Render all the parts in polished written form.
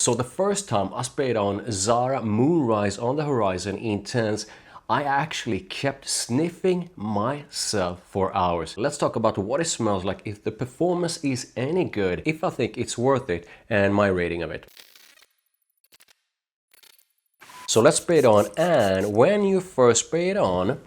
So the first time I sprayed on Zara Moonrise on the Horizon Intense, I actually kept sniffing myself for hours. Let's talk about what it smells like, if the performance is any good, if I think it's worth it, and my rating of it. So let's spray it on, and when you first spray it on,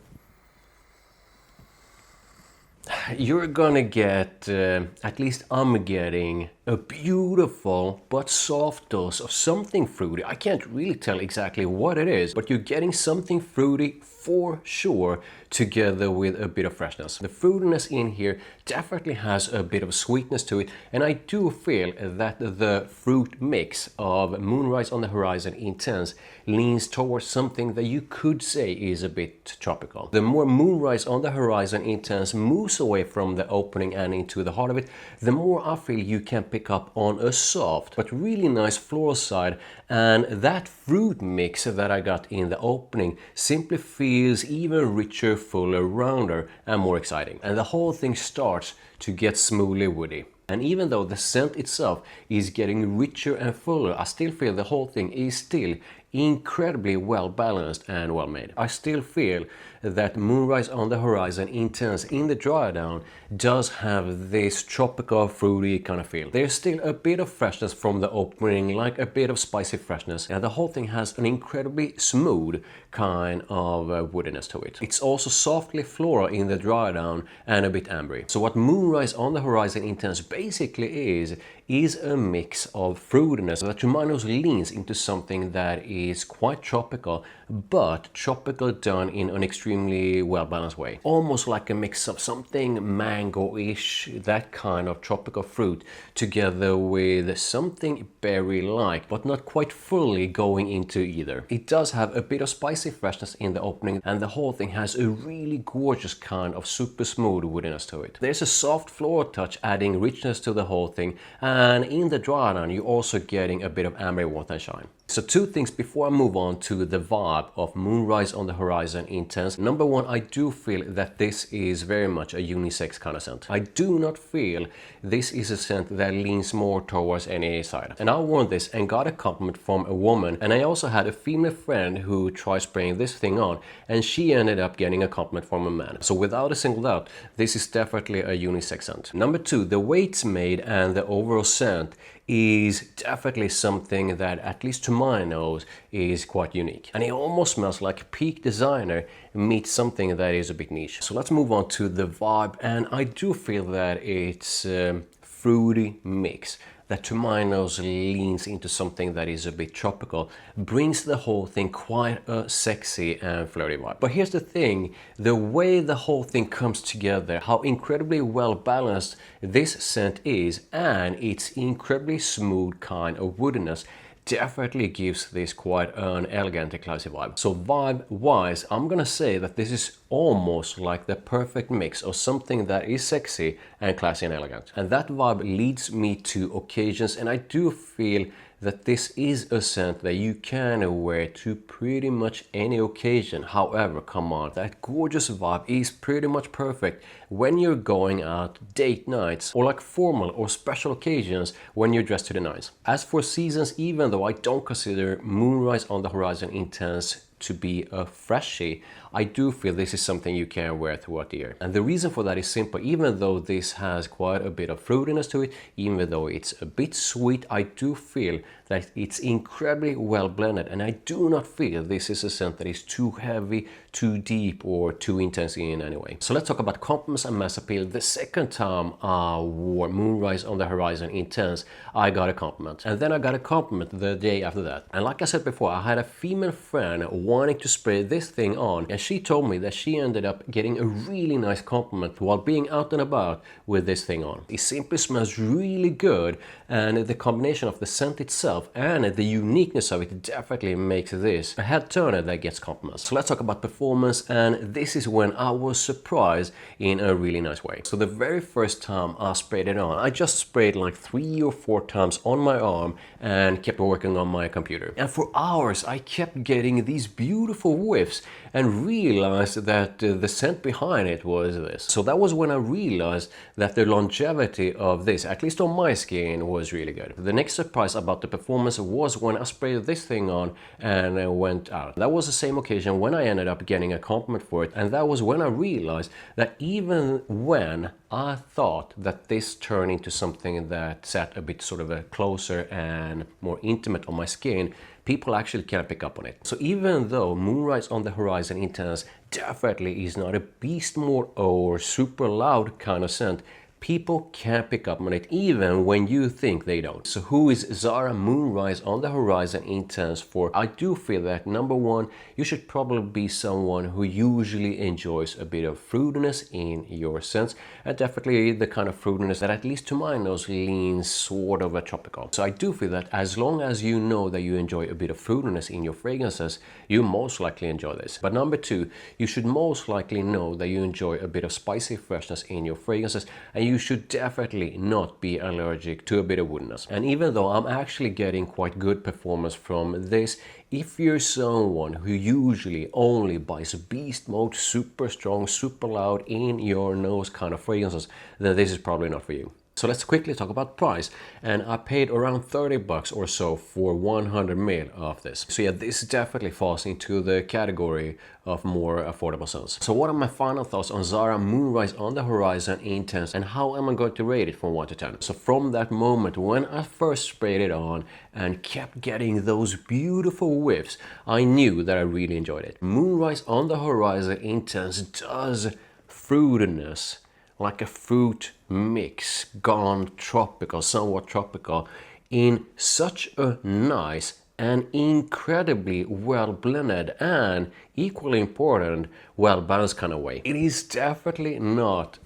you're gonna get, at least I'm getting, a beautiful but soft dose of something fruity. I can't really tell exactly what it is, but you're getting something fruity for sure, together with a bit of freshness. The fruitiness in here definitely has a bit of sweetness to it, and I do feel that the fruit mix of Moonrise on the Horizon Intense leans towards something that you could say is a bit tropical. The more Moonrise on the Horizon Intense moves away from the opening and into the heart of it, the more I feel you can pick up on a soft but really nice floral side, and that fruit mix that I got in the opening simply feels even richer, fuller, rounder, and more exciting. And the whole thing starts to get smoothly woody. And even though the scent itself is getting richer and fuller, I still feel the whole thing is still incredibly well balanced and well made. I still feel that Moonrise on the Horizon Intense in the dry down does have this tropical fruity kind of feel. There's still a bit of freshness from the opening, like a bit of spicy freshness, and the whole thing has an incredibly smooth kind of woodiness to it. It's also softly floral in the dry down and a bit ambery. So what Moonrise on the Horizon Intense basically is a mix of fruitiness that to my nose leans into something that is quite tropical, but tropical done in an extremely well balanced way. Almost like a mix of something mango-ish, that kind of tropical fruit, together with something berry-like, but not quite fully going into either. It does have a bit of spicy freshness in the opening, and the whole thing has a really gorgeous kind of super smooth woodiness to it. There's a soft floral touch adding richness to the whole thing, and in the dry down you're also getting a bit of amber water and shine. So two things before I move on to the vibe of Moonrise on the Horizon Intense. Number one, I do feel that this is very much a unisex kind of scent. I do not feel this is a scent that leans more towards any side. And I wore this and got a compliment from a woman, and I also had a female friend who tried spraying this thing on, and she ended up getting a compliment from a man. So without a single doubt, this is definitely a unisex scent. Number two, the way it's made and the overall scent is definitely something that, at least to my nose, is quite unique. And it almost smells like peak designer meets something that is a bit niche. So let's move on to the vibe, and I do feel that it's a fruity mix that to my nose leans into something that is a bit tropical, brings the whole thing quite a sexy and flirty vibe. But here's the thing, the way the whole thing comes together, how incredibly well balanced this scent is, and its incredibly smooth kind of woodiness definitely gives this quite an elegant and classy vibe. So vibe wise, I'm gonna say that this is almost like the perfect mix of something that is sexy and classy and elegant. And that vibe leads me to occasions, and I do feel that this is a scent that you can wear to pretty much any occasion. However, come on, that gorgeous vibe is pretty much perfect when you're going out date nights, or like formal or special occasions when you're dressed to the nines. As for seasons, even though I don't consider Moonrise on the Horizon Intense to be a freshie, I do feel this is something you can wear throughout the year. And the reason for that is simple. Even though this has quite a bit of fruitiness to it, even though it's a bit sweet, I do feel that it's incredibly well blended, and I do not feel this is a scent that is too heavy, too deep, or too intense in any way. So let's talk about compliments and mass appeal. The second time I wore Moonrise on the Horizon Intense, I got a compliment, and then I got a compliment the day after that. And like I said before, I had a female friend wanting to spray this thing on, and she told me that she ended up getting a really nice compliment while being out and about with this thing on. It simply smells really good, and the combination of the scent itself and the uniqueness of it definitely makes this a head turner that gets compliments. So let's talk about performance, and this is when I was surprised in a really nice way. So the very first time I sprayed it on, I just sprayed like 3 or 4 times on my arm and kept working on my computer. And for hours I kept getting these beautiful whiffs and realized that the scent behind it was this. So that was when I realized that the longevity of this, at least on my skin, was really good. The next surprise about the performance performance was when I sprayed this thing on and went out. That was the same occasion when I ended up getting a compliment for it, and that was when I realized that even when I thought that this turned into something that sat a bit sort of a closer and more intimate on my skin, people actually can't pick up on it. So even though Moonrise on the Horizon Intense definitely is not a beast mode or super loud kind of scent, people can't pick up on it even when you think they don't. So who is Zara Moonrise on the Horizon Intense for? I do feel that number one, you should probably be someone who usually enjoys a bit of fruitiness in your scents, and definitely the kind of fruitiness that, at least to my nose, leans sort of a tropical. So I do feel that as long as you know that you enjoy a bit of fruitiness in your fragrances, you most likely enjoy this. But number two, you should most likely know that you enjoy a bit of spicy freshness in your fragrances, and you should definitely not be allergic to a bit of woodiness. And even though I'm actually getting quite good performance from this, if you're someone who usually only buys beast mode, super strong, super loud in your nose kind of fragrances, then this is probably not for you. So let's quickly talk about price, and I paid around 30 bucks or so for 100 ml of this. So yeah, this definitely falls into the category of more affordable scents. So what are my final thoughts on Zara Moonrise on the Horizon Intense, and how am I going to rate it from 1 to 10? So from that moment when I first sprayed it on and kept getting those beautiful whiffs, I knew that I really enjoyed it. Moonrise on the Horizon Intense does fruitiness like a fruit mix gone tropical, somewhat tropical, in such a nice and incredibly well blended and, equally important, well balanced kind of way. It is definitely not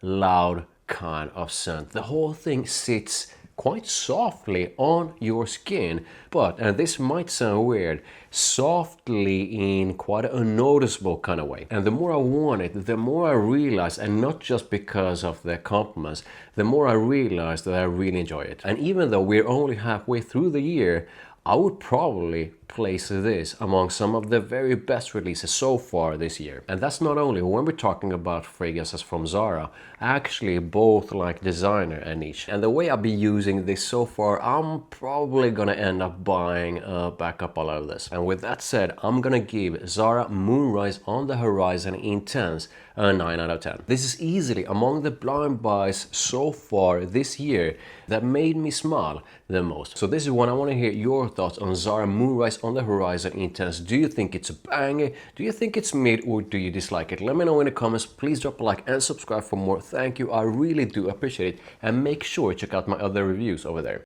loud kind of scent. The whole thing sits quite softly on your skin, but, and this might sound weird, softly in quite a noticeable kind of way. And the more I want it, the more I realize, and not just because of the compliments, the more I realize that I really enjoy it. And even though we're only halfway through the year, I would probably place this among some of the very best releases so far this year. And that's not only when we're talking about fragrances from Zara, actually both like designer and niche. And the way I've been using this so far, I'm probably gonna end up buying back up a lot of this. And with that said, I'm gonna give Zara Moonrise on the Horizon Intense a 9 out of 10. This is easily among the blind buys so far this year that made me smile the most. So this is when I want to hear your thoughts on Zara Moonrise on the Horizon Intense. Do you think it's a banger? Do you think it's mid, or do you dislike it? Let me know in the comments. Please drop a like and subscribe for more. Thank you, I really do appreciate it, and make sure to check out my other reviews over there.